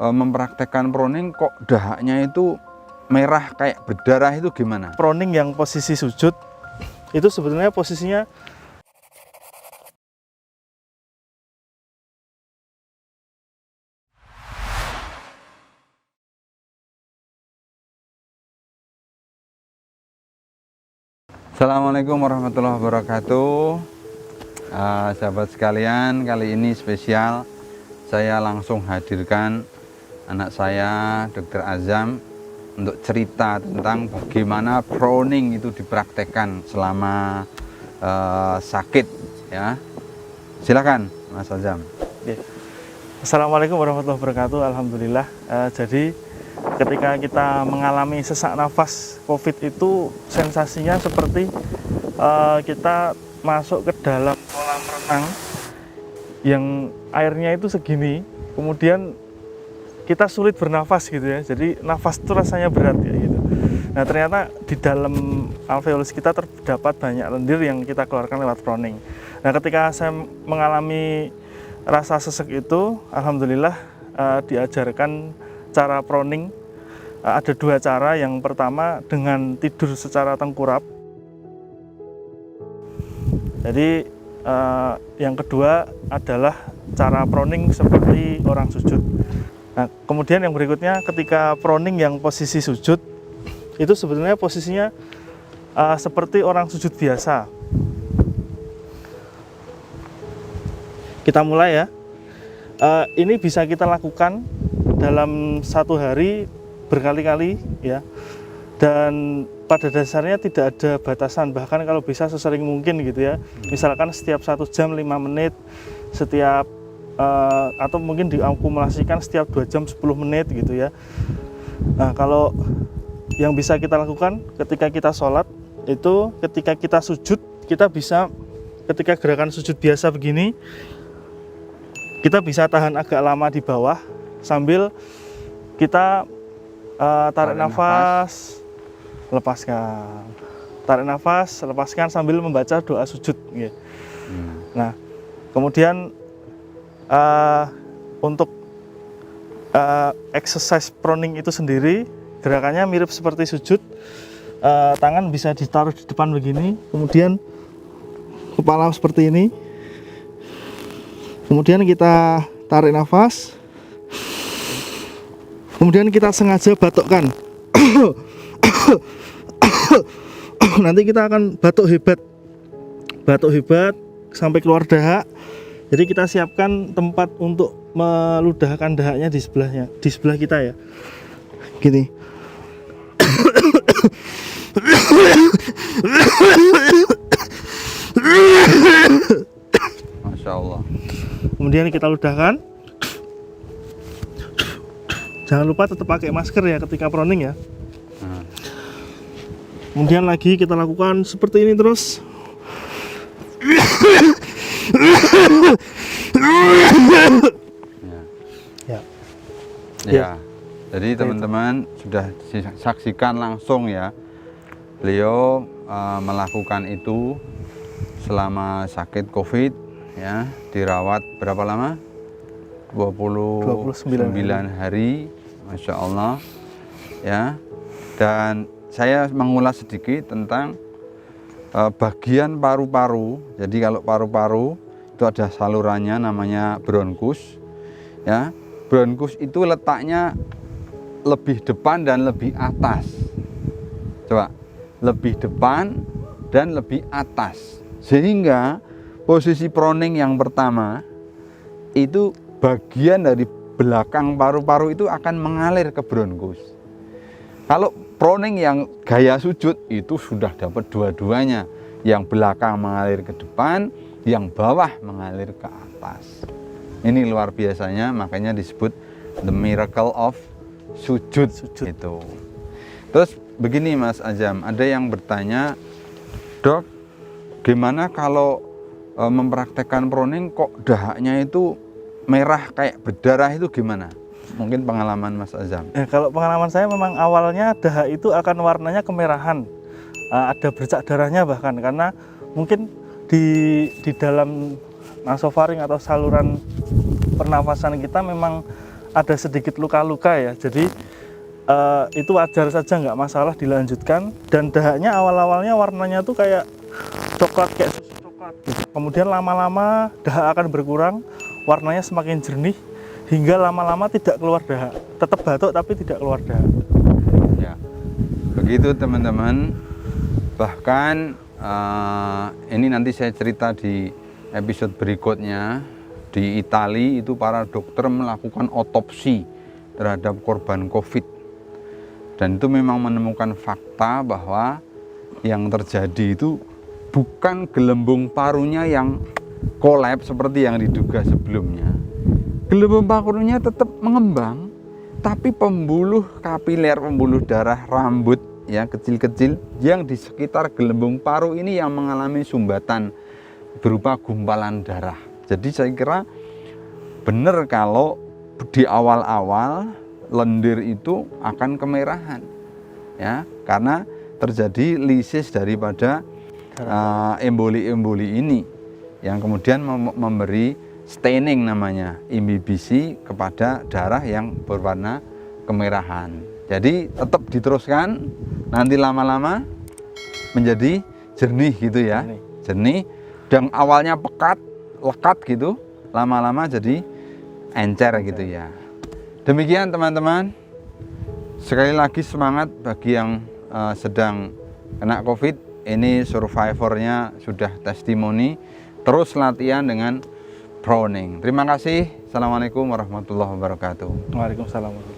mempraktekkan proning kok dahaknya itu merah kayak berdarah, itu gimana? Proning yang posisi sujud itu sebetulnya posisinya Assalamualaikum warahmatullahi wabarakatuh. Sahabat sekalian, kali ini spesial. Saya langsung hadirkan anak saya, Dr. Azam, untuk cerita tentang bagaimana proning itu dipraktekkan selama sakit. Ya, silakan, Mas Azam. Assalamualaikum warahmatullahi wabarakatuh. Alhamdulillah. Jadi ketika kita mengalami sesak nafas COVID itu sensasinya seperti kita masuk ke dalam kolam renang yang airnya itu segini, kemudian kita sulit bernafas gitu ya. Jadi nafas itu rasanya berat ya gitu. Nah ternyata di dalam alveolus kita terdapat banyak lendir yang kita keluarkan lewat proning. Nah ketika saya mengalami rasa sesek itu, alhamdulillah diajarkan cara proning. Ada dua cara. Yang pertama dengan tidur secara tengkurap. Jadi yang kedua adalah cara proning seperti orang sujud. Nah, kemudian yang berikutnya ketika proning yang posisi sujud itu sebetulnya posisinya seperti orang sujud biasa. Kita mulai ya. Ini bisa kita lakukan dalam satu hari berkali-kali ya, dan pada dasarnya tidak ada batasan, bahkan kalau bisa sesering mungkin gitu ya, misalkan setiap 1 jam 5 menit, setiap atau mungkin diakumulasikan setiap 2 jam 10 menit gitu ya. Nah kalau yang bisa kita lakukan ketika kita sholat itu, ketika kita sujud, kita bisa, ketika gerakan sujud biasa begini, kita bisa tahan agak lama di bawah sambil kita tarik nafas, lepaskan, tarik nafas, lepaskan sambil membaca doa sujud. Nah, kemudian untuk exercise proning itu sendiri gerakannya mirip seperti sujud. Tangan bisa ditaruh di depan begini, kemudian kepala seperti ini, kemudian kita tarik nafas. Kemudian kita sengaja batukkan. Nanti kita akan batuk hebat sampai keluar dahak. Jadi kita siapkan tempat untuk meludahkan dahaknya di sebelahnya, di sebelah kita ya. Gini. Masya Allah. Kemudian kita ludahkan. Jangan lupa tetap pakai masker ya ketika proning ya. Kemudian lagi kita lakukan seperti ini terus. Ya. Jadi teman-teman sudah saksikan langsung ya, beliau melakukan itu selama sakit COVID ya, dirawat berapa lama? 29 hari. Masya Allah ya. Dan saya mengulas sedikit tentang bagian paru-paru. Jadi kalau paru-paru itu ada salurannya namanya bronkus ya. Bronkus itu letaknya lebih depan dan lebih atas. Coba, lebih depan dan lebih atas, sehingga posisi proning yang pertama itu bagian dari belakang paru-paru itu akan mengalir ke bronkus. Kalau proning yang gaya sujud itu sudah dapat dua-duanya, yang belakang mengalir ke depan, yang bawah mengalir ke atas. Ini luar biasanya, makanya disebut the miracle of sujud. Itu. Terus begini Mas Azam, ada yang bertanya, Dok, gimana kalau mempraktekkan proning kok dahaknya itu merah kayak berdarah, itu gimana? Mungkin pengalaman Mas Azam. Kalau pengalaman saya memang awalnya dahak itu akan warnanya kemerahan, ada bercak darahnya bahkan, karena mungkin di dalam nasofaring atau saluran pernafasan kita memang ada sedikit luka-luka ya. Jadi itu wajar saja, nggak masalah dilanjutkan. Dan dahaknya awal-awalnya warnanya tuh kayak coklat, kayak susu coklat gitu. Kemudian lama-lama dahak akan berkurang, warnanya semakin jernih hingga lama-lama tidak keluar dahak. Tetap batuk tapi tidak keluar dahak. Ya, begitu teman-teman. Bahkan ini nanti saya cerita di episode berikutnya. Di Italia itu para dokter melakukan otopsi terhadap korban COVID. Dan itu memang menemukan fakta bahwa yang terjadi itu bukan gelembung parunya yang kolaps seperti yang diduga sebelumnya. Gelembung parunya tetap mengembang, tapi pembuluh kapiler, pembuluh darah rambut ya kecil-kecil yang di sekitar gelembung paru ini yang mengalami sumbatan berupa gumpalan darah. Jadi saya kira benar kalau di awal-awal lendir itu akan kemerahan ya, karena terjadi lisis daripada emboli-emboli ini yang kemudian memberi staining namanya, imbibisi kepada darah yang berwarna kemerahan. Jadi tetap diteruskan, nanti lama-lama menjadi jernih gitu ya, jernih, dan awalnya pekat, lekat gitu, lama-lama jadi encer gitu ya. Demikian teman-teman, sekali lagi semangat bagi yang sedang kena COVID. Ini survivornya sudah testimoni, terus latihan dengan Browning. Terima kasih. Assalamualaikum warahmatullahi wabarakatuh. Waalaikumsalam.